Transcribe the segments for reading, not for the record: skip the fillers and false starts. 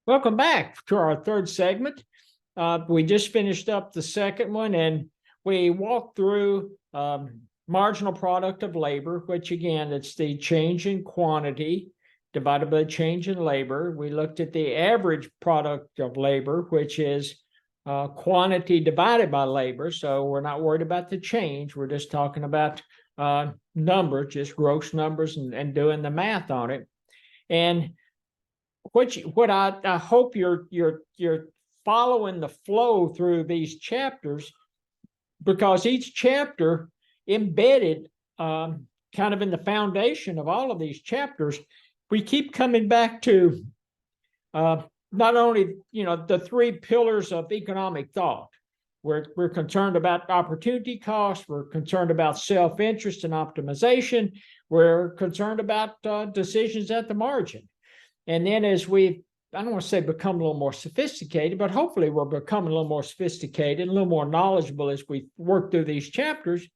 Welcome back to our third segment. We just finished up the second one, and we walked through marginal product of labor, which again, it's the change in quantity divided by the change in labor. We looked at the average product of labor, which is quantity divided by labor. So we're not worried about the change. We're just talking about numbers, just gross numbers, and doing the math on it. And what I hope you're following the flow through these chapters, because each chapter embedded kind of in the foundation of all of these chapters, we keep coming back to not only the three pillars of economic thought. We're concerned about opportunity cost. We're concerned about self-interest and optimization. We're concerned about decisions at the margin. And then as I don't want to say become a little more sophisticated, but hopefully we're becoming a little more sophisticated, a little more knowledgeable as we work through these chapters,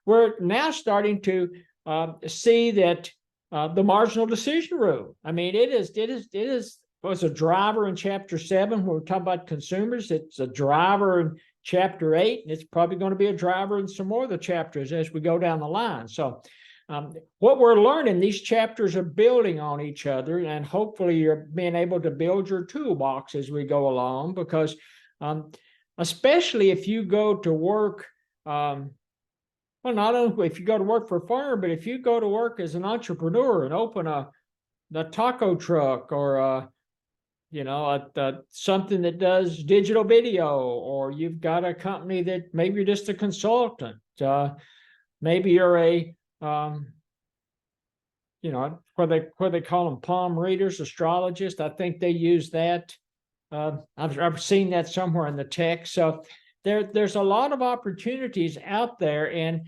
we're now starting to see that the marginal decision rule. I mean, it was a driver in chapter 7 when we're talking about consumers. It's a driver in chapter 8, and it's probably going to be a driver in some more of the chapters as we go down the line. So what we're learning, these chapters are building on each other, and hopefully you're being able to build your toolbox as we go along, because especially if you go to work, well, not only if you go to work for a firm, but if you go to work as an entrepreneur and open the taco truck, or something that does digital video, or you've got a company that maybe you're just a consultant, maybe you're a where they call them palm readers, astrologists. I think they use that. I've seen that somewhere in the text. So there's a lot of opportunities out there, and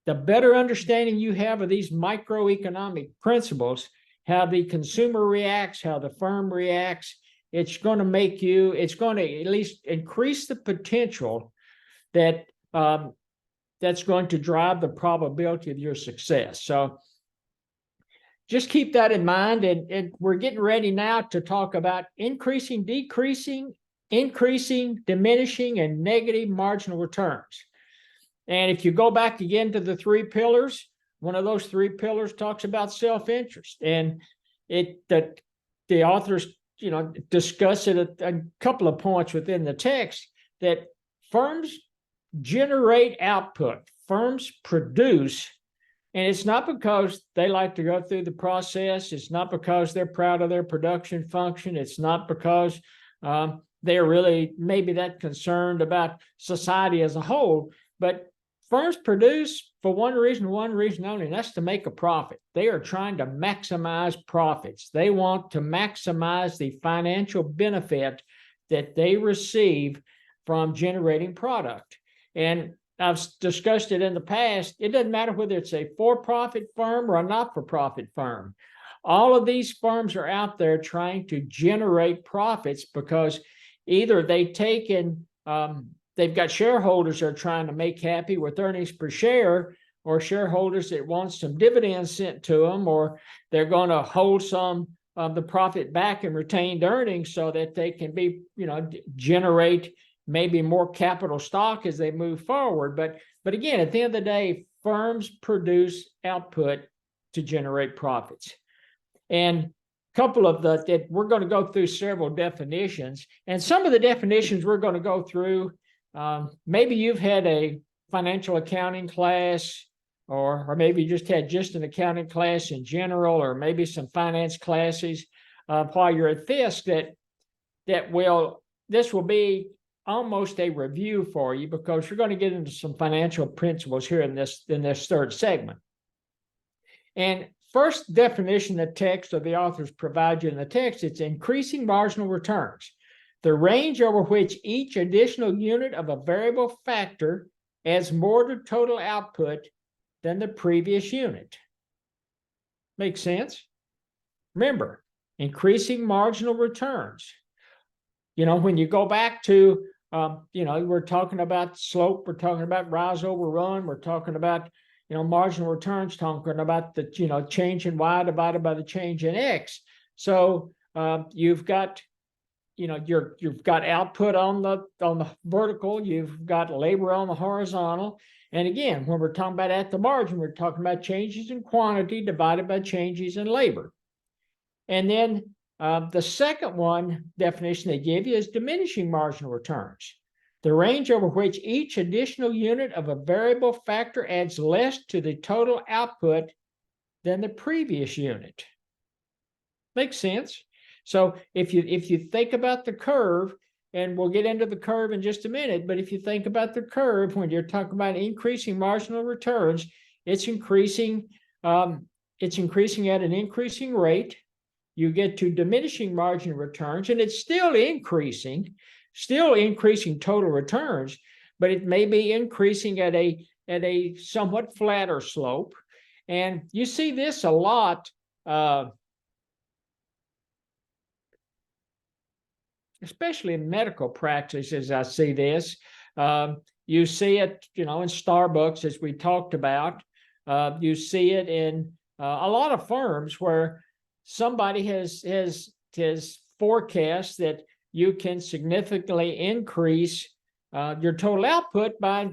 the better understanding you have of these microeconomic principles, how the consumer reacts, how the firm reacts, it's going to at least increase the potential that that's going to drive the probability of your success. So just keep that in mind. And we're getting ready now to talk about increasing, decreasing, increasing, diminishing, and negative marginal returns. And if you go back again to the three pillars, one of those three pillars talks about self-interest. And the authors discuss it at a couple of points within the text, that firms generate output, firms produce, and it's not because they like to go through the process. It's not because they're proud of their production function. It's not because they're really maybe that concerned about society as a whole, but firms produce for one reason only, and that's to make a profit. They are trying to maximize profits. They want to maximize the financial benefit that they receive from generating product. And I've discussed it in the past. It doesn't matter whether it's a for-profit firm or a not-for-profit firm. All of these firms are out there trying to generate profits because either they've got shareholders that are trying to make happy with earnings per share, or shareholders that want some dividends sent to them, or they're going to hold some of the profit back in retained earnings so that they can generate maybe more capital stock as they move forward. But again, at the end of the day, firms produce output to generate profits. And a couple of that we're going to go through several definitions, and some of the definitions we're going to go through, maybe you've had a financial accounting class, or maybe you just had an accounting class in general, or maybe some finance classes while you're at this, this will be almost a review for you, because we're going to get into some financial principles here in this third segment. And first definition the text or the authors provide you in the text, it's increasing marginal returns, the range over which each additional unit of a variable factor adds more to total output than the previous unit. Makes sense? Remember, increasing marginal returns. When you go back to we're talking about slope, we're talking about rise over run, we're talking about marginal returns, talking about the change in y divided by the change in x. So you've got you've got output on the vertical, you've got labor on the horizontal. And again, when we're talking about at the margin, we're talking about changes in quantity divided by changes in labor. And then the second one definition they give you is diminishing marginal returns, the range over which each additional unit of a variable factor adds less to the total output than the previous unit. Makes sense? So if you think about the curve, and we'll get into the curve in just a minute, but if you think about the curve, when you're talking about increasing marginal returns, it's increasing at an increasing rate. You get to diminishing marginal returns, and it's still increasing total returns, but it may be increasing at a somewhat flatter slope. And you see this a lot, especially in medical practices. I see this. You see it, in Starbucks, as we talked about. You see it in a lot of firms where somebody has forecast that you can significantly increase your total output by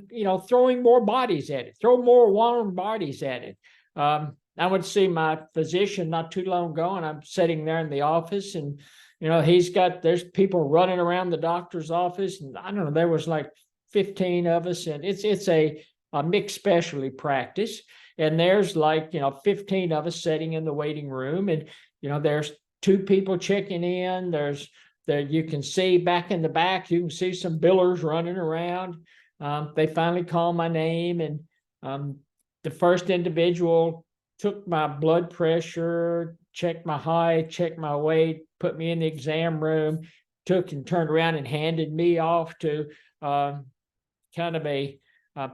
throwing more bodies at it, throw more warm bodies at it. I went to see my physician not too long ago, and I'm sitting there in the office, and there's people running around the doctor's office, and I don't know, there was like 15 of us, and it's a mixed specialty practice. And there's 15 of us sitting in the waiting room, and there's 2 people checking in. There you can see back in the back, you can see some billers running around. They finally called my name, and the first individual took my blood pressure, checked my height, checked my weight, put me in the exam room, took and turned around and handed me off to kind of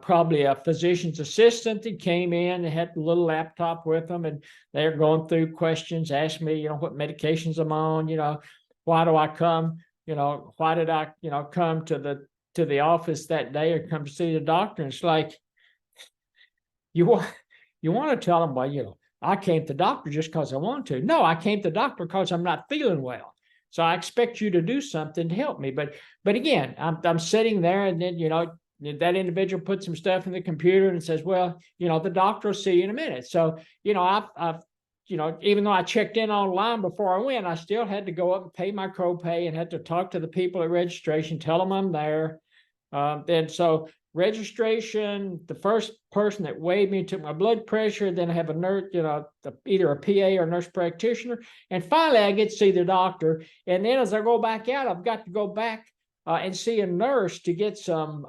probably a physician's assistant that came in and had a little laptop with them, and they're going through questions, asked me, what medications I'm on, why do I come, why did I, come to the office that day or come to see the doctor? And it's like, you want to tell them, well, I came to the doctor just because I want to. No, I came to the doctor because I'm not feeling well. So I expect you to do something to help me. But again, I'm sitting there, and then, that individual puts some stuff in the computer and says, well, the doctor will see you in a minute. So, I've even though I checked in online before I went, I still had to go up and pay my copay and had to talk to the people at registration, tell them I'm there. And so registration, the first person that weighed me took my blood pressure, then I have a nurse, either a PA or nurse practitioner. And finally, I get to see the doctor. And then as I go back out, I've got to go back and see a nurse to get some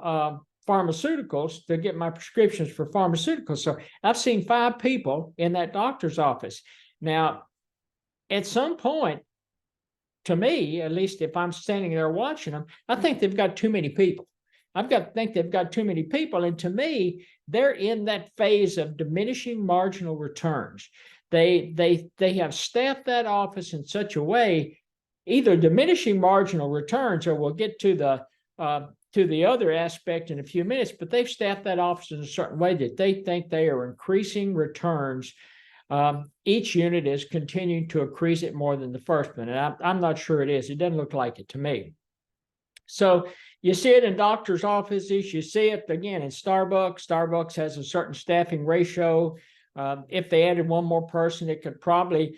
pharmaceuticals, to get my prescriptions for pharmaceuticals. So I've seen 5 people in that doctor's office. Now, at some point, to me, at least if I'm standing there watching them, I think they've got too many people. Think they've got too many people. And to me, they're in that phase of diminishing marginal returns. They have staffed that office in such a way, either diminishing marginal returns, or we'll get to the other aspect in a few minutes, but they've staffed that office in a certain way that they think they are increasing returns. Each unit is continuing to increase it more than the first one. And I'm not sure it is. It doesn't look like it to me. So you see it in doctors' offices. You see it again in Starbucks. Starbucks has a certain staffing ratio. If they added one more person, it could probably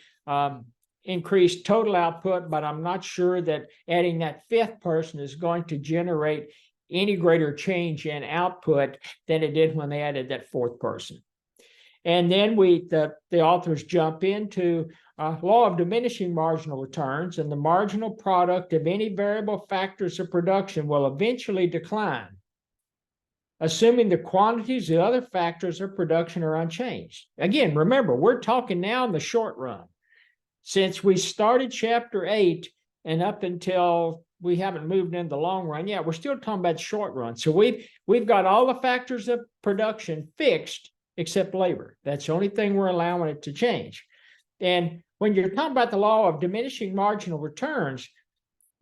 increase total output, but I'm not sure that adding that 5th person is going to generate any greater change in output than it did when they added that 4th person. And then the authors jump into law of diminishing marginal returns, and the marginal product of any variable factors of production will eventually decline, assuming the quantities of other factors of production are unchanged. Again, remember, we're talking now in the short run. Since we started chapter 8 and up until we haven't moved into the long run yet, we're still talking about short run. So we've got all the factors of production fixed except labor. That's the only thing we're allowing it to change. And when you're talking about the law of diminishing marginal returns,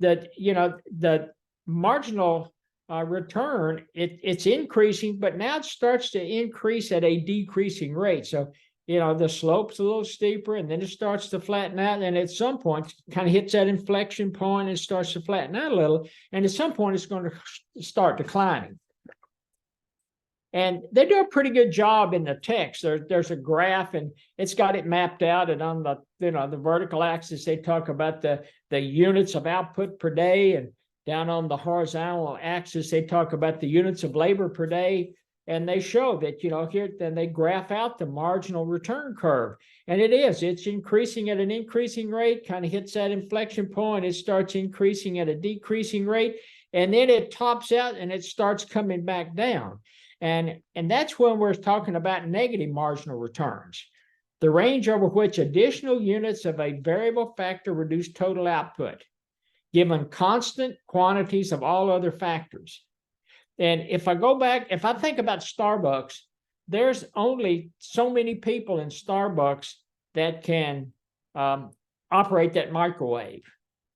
that the marginal return, it's increasing, but now it starts to increase at a decreasing rate. So the slope's a little steeper, and then it starts to flatten out. And at some point, kind of hits that inflection point and starts to flatten out a little. And at some point, it's going to start declining. And they do a pretty good job in the text. There's a graph, and it's got it mapped out. And on the the vertical axis, they talk about the units of output per day, and down on the horizontal axis, they talk about the units of labor per day. And they show that, here, then they graph out the marginal return curve. And it's increasing at an increasing rate, kind of hits that inflection point. It starts increasing at a decreasing rate, and then it tops out and it starts coming back down. And that's when we're talking about negative marginal returns, the range over which additional units of a variable factor reduce total output, given constant quantities of all other factors. And if I think about Starbucks, there's only so many people in Starbucks that can operate that microwave.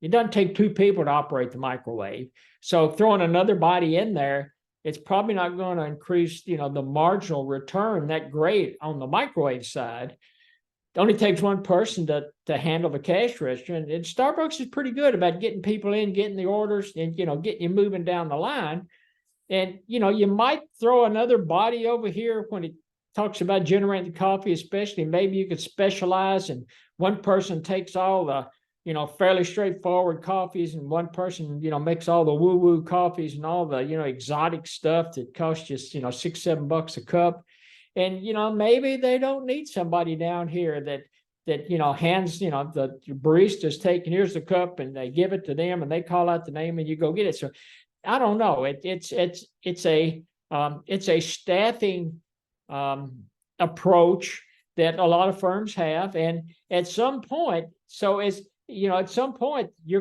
It doesn't take two people to operate the microwave. So throwing another body in there, it's probably not going to increase, the marginal return that great on the microwave side. It only takes one person to handle the cash register. And Starbucks is pretty good about getting people in, getting the orders, and, getting you moving down the line. And, you might throw another body over here when it talks about generating the coffee, especially. Maybe you could specialize, and one person takes all the, fairly straightforward coffees, and one person, makes all the woo-woo coffees and all the, exotic stuff that costs just, $6-7 a cup. And, maybe they don't need somebody down here that hands, the barista's taking, here's the cup, and they give it to them, and they call out the name, and you go get it. So I don't know. It's a staffing approach that a lot of firms have, and at some point, you're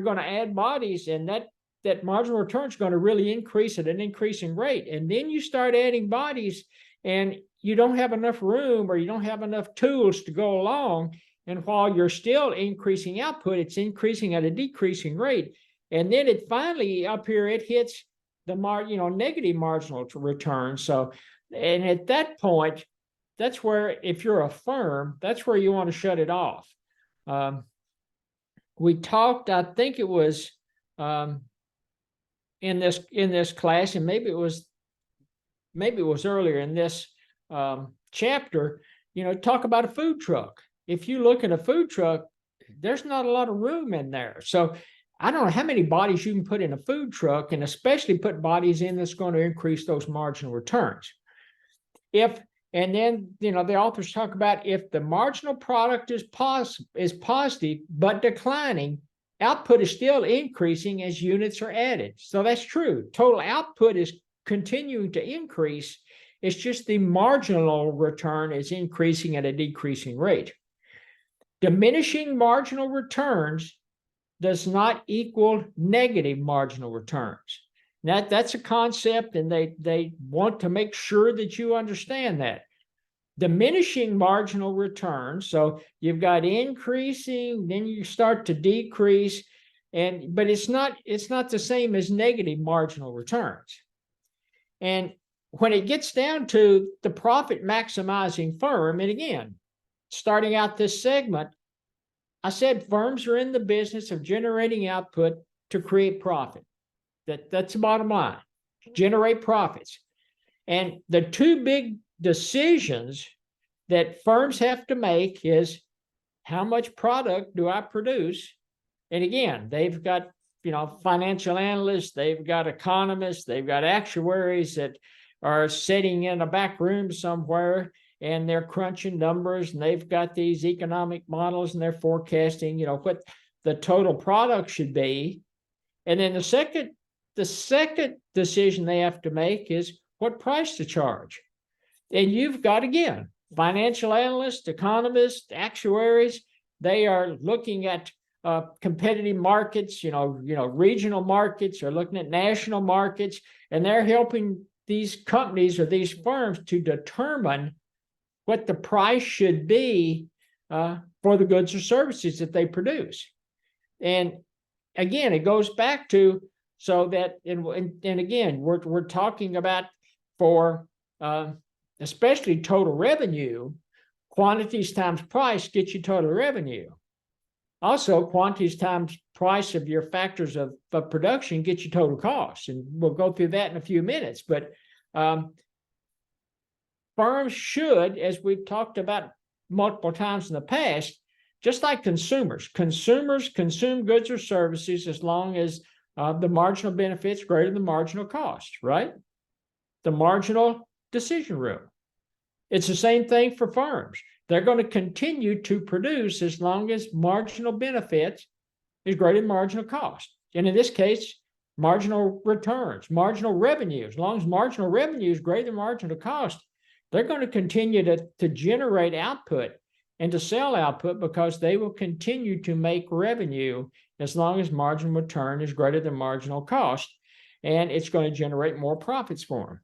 going to add bodies, and that marginal return is going to really increase at an increasing rate. And then you start adding bodies, and you don't have enough room, or you don't have enough tools to go along. And while you're still increasing output, it's increasing at a decreasing rate. And then it finally up here, it hits the negative marginal return. So, and at that point, that's where, if you're a firm, that's where you want to shut it off. We talked, I think it was in this class, and maybe it was earlier in this chapter, talk about a food truck. If you look at a food truck, there's not a lot of room in there. So I don't know how many bodies you can put in a food truck, and especially put bodies in that's going to increase those marginal returns. And then, the authors talk about, if the marginal product is positive but declining, output is still increasing as units are added. So that's true. Total output is continuing to increase. It's just the marginal return is increasing at a decreasing rate. Diminishing marginal returns does not equal negative marginal returns. That's a concept, and they want to make sure that you understand that. Diminishing marginal returns, so you've got increasing, then you start to decrease, but it's not the same as negative marginal returns. And when it gets down to the profit maximizing firm, and again, starting out this segment, I said firms are in the business of generating output to create profit. That's the bottom line. Generate profits. And the two big decisions that firms have to make is, how much product do I produce? And again, they've got financial analysts, they've got economists, they've got actuaries that are sitting in a back room somewhere, and they're crunching numbers, and they've got these economic models, and they're forecasting, what the total product should be. And then the second decision they have to make is what price to charge. And you've got, again, financial analysts, economists, actuaries, they are looking at competitive markets, regional markets, or looking at national markets, and they're helping these companies or these firms to determine what the price should be for the goods or services that they produce. And again, it goes back to, so that, and again, we're talking about for especially total revenue, quantities times price gets you total revenue. Also, quantities times price of your factors of production gets you total cost. And we'll go through that in a few minutes. But firms should, as we've talked about multiple times in the past, just like consumers consume goods or services as long as the marginal benefits greater than the marginal cost, right? The marginal decision rule. It's the same thing for firms. They're going to continue to produce as long as marginal benefits is greater than marginal cost. And in this case, marginal returns, marginal revenue. As long as marginal revenue is greater than marginal cost, they're going to continue to generate output and to sell output because they will continue to make revenue as long as marginal return is greater than marginal cost. And it's going to generate more profits for them.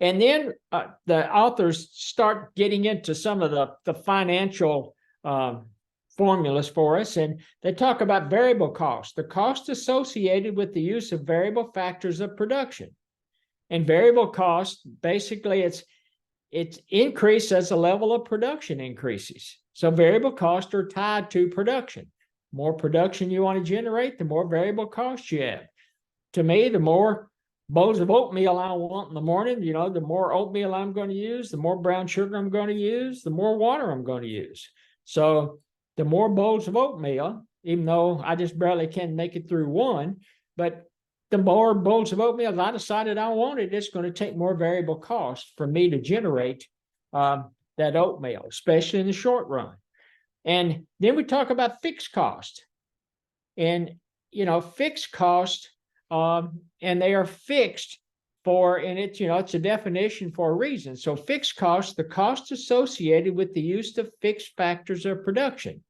And then the authors start getting into some of the financial formulas for us, and they talk about variable cost, the cost associated with the use of variable factors of production. And variable cost, basically, it's increased as the level of production increases. So variable costs are tied to production. The more production you want to generate, the more variable costs you have. To me, the more bowls of oatmeal I want in the morning, the more oatmeal I'm going to use, the more brown sugar I'm going to use, the more water I'm going to use. So the more bowls of oatmeal, even though I just barely can make it through one, but the more bowls of oatmeal I decided I wanted, it's going to take more variable cost for me to generate that oatmeal, especially in the short run. And then we talk about fixed cost. And, fixed cost, and they are fixed for, and it's, it's a definition for a reason. So fixed cost, the cost associated with the use of fixed factors of production.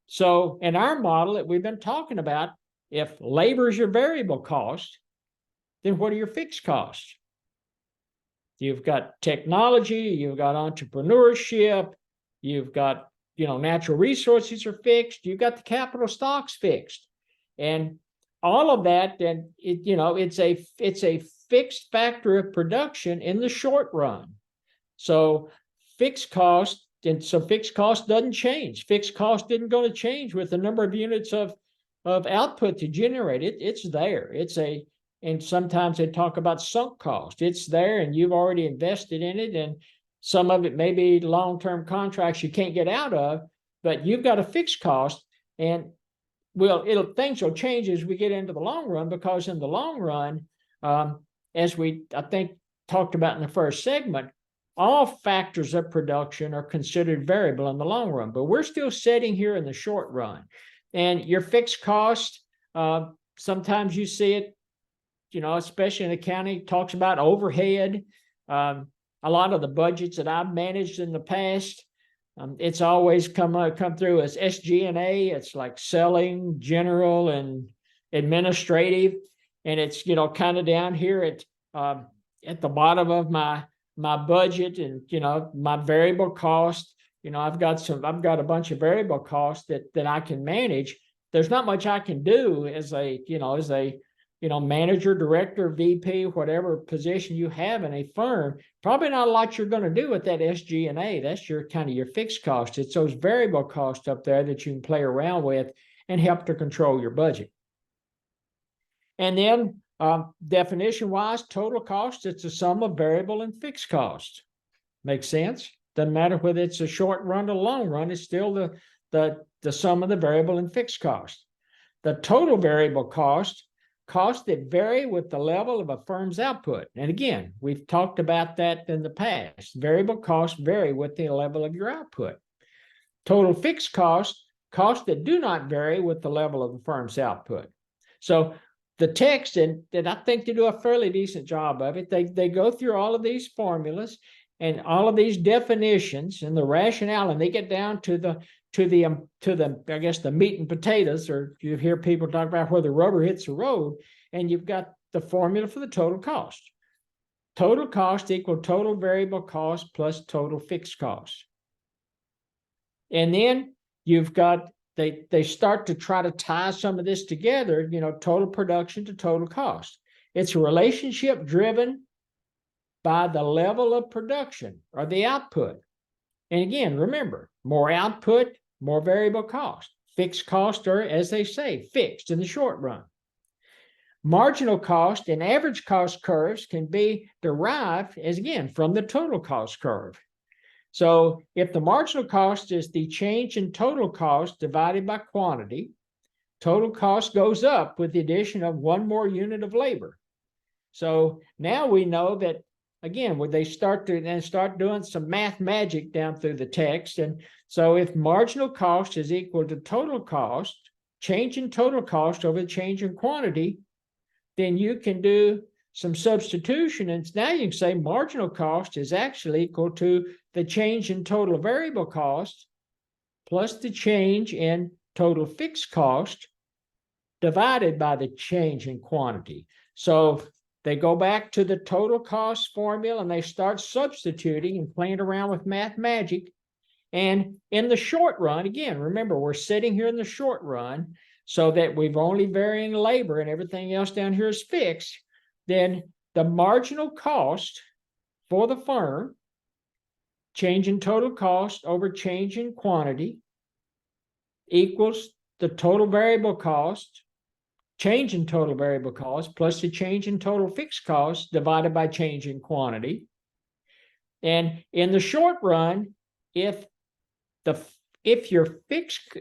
So in our model that we've been talking about, if labor is your variable cost, then what are your fixed costs? You've got technology, you've got entrepreneurship, you've got, natural resources are fixed, you've got the capital stocks fixed. And all of that, then it's a fixed factor of production in the short run. So fixed cost, and so fixed cost doesn't change. Fixed cost isn't going to change with the number of units of output to generate it. It's there. And sometimes they talk about sunk cost. It's there, and you've already invested in it, and some of it may be long-term contracts you can't get out of, but you've got a fixed cost, and things will change as we get into the long run, because in the long run, as I think talked about in the first segment, all factors of production are considered variable in the long run, but we're still sitting here in the short run. And your fixed cost, sometimes you see it, especially in accounting, talks about overhead. A lot of the budgets that I've managed in the past, it's always come through as SG&A. It's like selling, general, and administrative, and it's kind of down here at the bottom of my budget, and my variable cost. I've got a bunch of variable costs that I can manage. There's not much I can do as a manager, director, VP, whatever position you have in a firm. Probably not a lot you're going to do with that SG&A. That's your fixed cost. It's those variable costs up there that you can play around with and help to control your budget. And then definition-wise, total cost, it's a sum of variable and fixed costs. Makes sense? Doesn't matter whether it's a short run or long run, it's still the sum of the variable and fixed cost. The total variable costs that vary with the level of a firm's output. And again, we've talked about that in the past. Variable costs vary with the level of your output. Total fixed costs that do not vary with the level of the firm's output. So the text, and I think they do a fairly decent job of it, they go through all of these formulas and all of these definitions and the rationale, and they get down to the I guess the meat and potatoes, or you hear people talk about where the rubber hits the road, and you've got the formula for the total cost. Total cost equal total variable cost plus total fixed cost. And then you've got, they start to try to tie some of this together, total production to total cost. It's a relationship driven by the level of production or the output. And again, remember, more output, more variable cost. Fixed costs are, as they say, fixed in the short run. Marginal cost and average cost curves can be derived, as again, from the total cost curve. So if the marginal cost is the change in total cost divided by quantity, total cost goes up with the addition of one more unit of labor. So now we know that, again, when they start doing some math magic down through the text. And so if marginal cost is equal to total cost, change in total cost over the change in quantity, then you can do some substitution. And now you can say marginal cost is actually equal to the change in total variable cost plus the change in total fixed cost divided by the change in quantity. So they go back to the total cost formula and they start substituting and playing around with math magic. And in the short run, again, remember, we're sitting here in the short run so that we've only varying labor and everything else down here is fixed. Then the marginal cost for the firm, change in total cost over change in quantity, equals the total variable cost, change in total variable cost, plus the change in total fixed cost divided by change in quantity. And in the short run, if your fixed,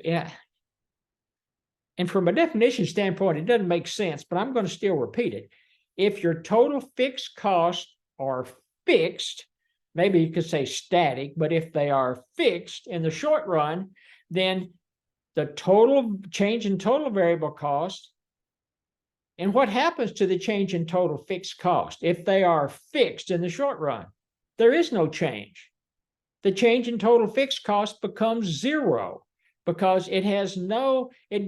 and from a definition standpoint, it doesn't make sense, but I'm going to still repeat it. If your total fixed costs are fixed, maybe you could say static, but if they are fixed in the short run, then the total change in total variable cost, and what happens to the change in total fixed cost? If they are fixed in the short run, there is no change. The change in total fixed cost becomes zero because it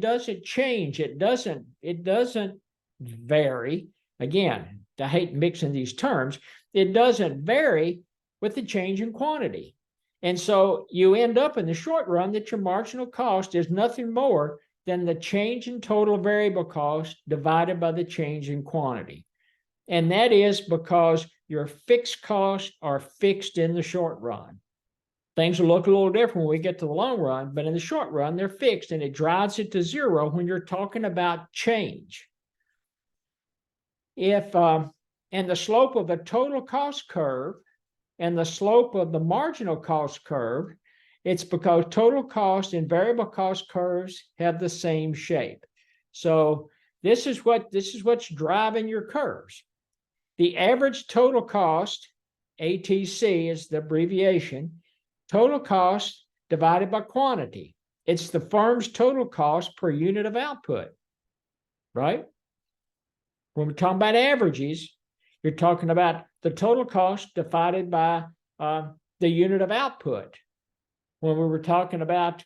doesn't change. It doesn't vary. Again, I hate mixing these terms. It doesn't vary with the change in quantity. And so you end up in the short run that your marginal cost is nothing more than the change in total variable cost divided by the change in quantity. And that is because your fixed costs are fixed in the short run. Things will look a little different when we get to the long run, but in the short run, they're fixed, and it drives it to zero when you're talking about change. And the slope of the total cost curve and the slope of the marginal cost curve, it's because total cost and variable cost curves have the same shape. So this is what's driving your curves. The average total cost, ATC is the abbreviation, total cost divided by quantity. It's the firm's total cost per unit of output, right? When we're talking about averages, you're talking about the total cost divided by the unit of output. When we were talking about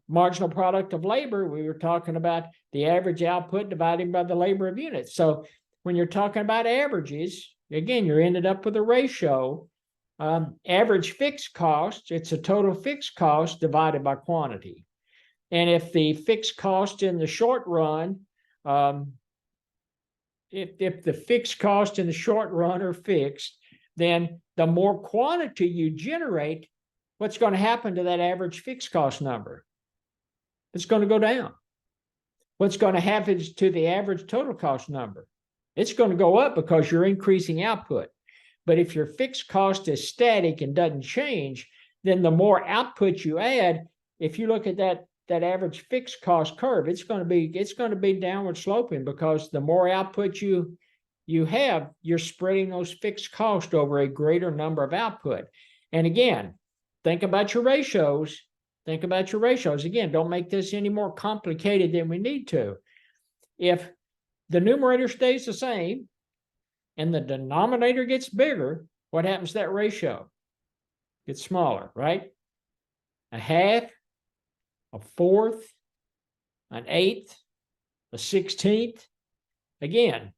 marginal product of labor, we were talking about the average output divided by the labor of units. So when you're talking about averages, again, you're ended up with a ratio. Average fixed cost, it's a total fixed cost divided by quantity. And if the fixed cost in the short run, if the fixed cost in the short run are fixed, then the more quantity you generate, what's going to happen to that average fixed cost number? It's going to go down. What's going to happen to the average total cost number? It's going to go up because you're increasing output. But if your fixed cost is static and doesn't change, then the more output you add, if you look at that average fixed cost curve, it's going to be downward sloping because the more output you have, you're spreading those fixed costs over a greater number of output. And again, think about your ratios. Think about your ratios. Again, don't make this any more complicated than we need to. If the numerator stays the same and the denominator gets bigger, what happens to that ratio? It gets smaller, right? A half, a fourth, an eighth, a 16th. Again,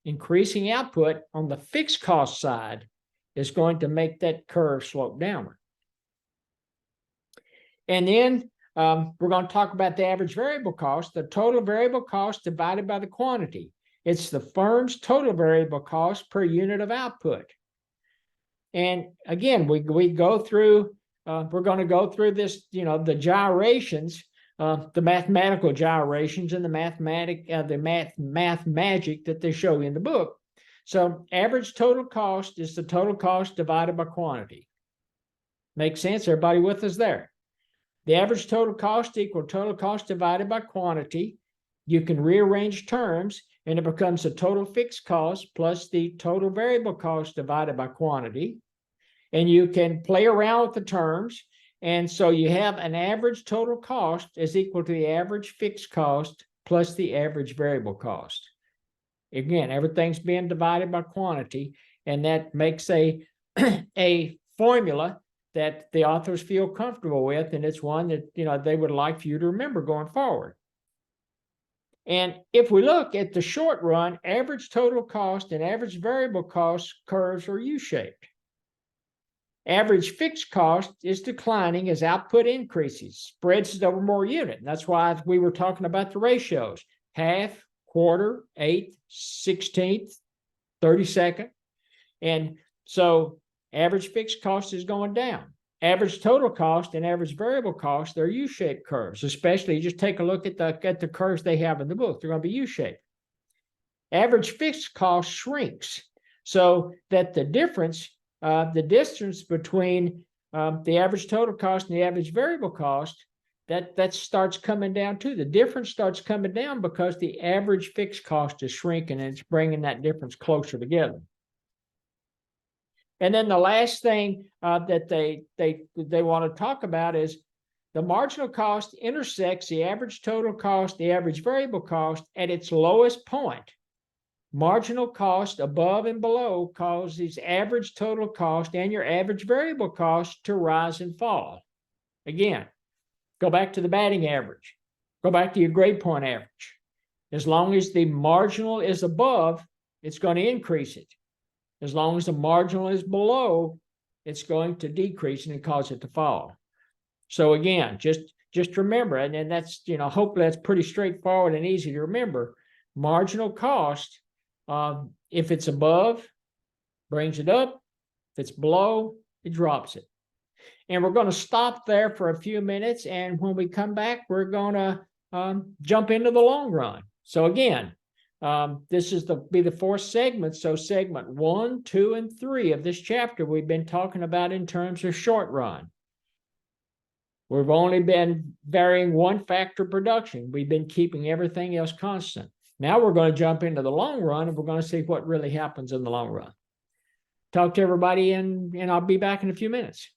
increasing output on the fixed cost side is going to make that curve slope downward. And then we're going to talk about the average variable cost, the total variable cost divided by the quantity. It's the firm's total variable cost per unit of output. And again, we go through we're going to go through this, the gyrations, the mathematical gyrations and the math magic that they show in the book. So average total cost is the total cost divided by quantity. Makes sense? Everybody with us there? The average total cost equal total cost divided by quantity. You can rearrange terms and it becomes the total fixed cost plus the total variable cost divided by quantity. And you can play around with the terms. And so you have an average total cost is equal to the average fixed cost plus the average variable cost. Again, everything's being divided by quantity, and that makes a formula that the authors feel comfortable with, and it's one that they would like for you to remember going forward. And if we look at the short run, average total cost and average variable cost curves are U-shaped. Average fixed cost is declining as output increases, spreads over more units. That's why we were talking about the ratios: half, quarter, eighth, 16th, 32nd. And so average fixed cost is going down. Average total cost and average variable cost, they're U-shaped curves, especially just take a look at the curves they have in the book. They're going to be U-shaped. Average fixed cost shrinks so that the distance between the average total cost and the average variable cost, that starts coming down too. The difference starts coming down because the average fixed cost is shrinking, and it's bringing that difference closer together. And then the last thing that they want to talk about is the marginal cost intersects the average total cost, the average variable cost at its lowest point. Marginal cost above and below causes average total cost and your average variable cost to rise and fall. Again, go back to the batting average. Go back to your grade point average. As long as the marginal is above, it's going to increase it. As long as the marginal is below, it's going to decrease and cause it to fall. So again, just remember, and that's, hopefully that's pretty straightforward and easy to remember. Marginal cost, if it's above, brings it up. If it's below, it drops it. And we're going to stop there for a few minutes. And when we come back, we're going to jump into the long run. So again, this is be the fourth segment. So segment 1, 2, and 3 of this chapter we've been talking about in terms of short run. We've only been varying one factor production. We've been keeping everything else constant. Now we're going to jump into the long run, and we're going to see what really happens in the long run. Talk to everybody, and I'll be back in a few minutes.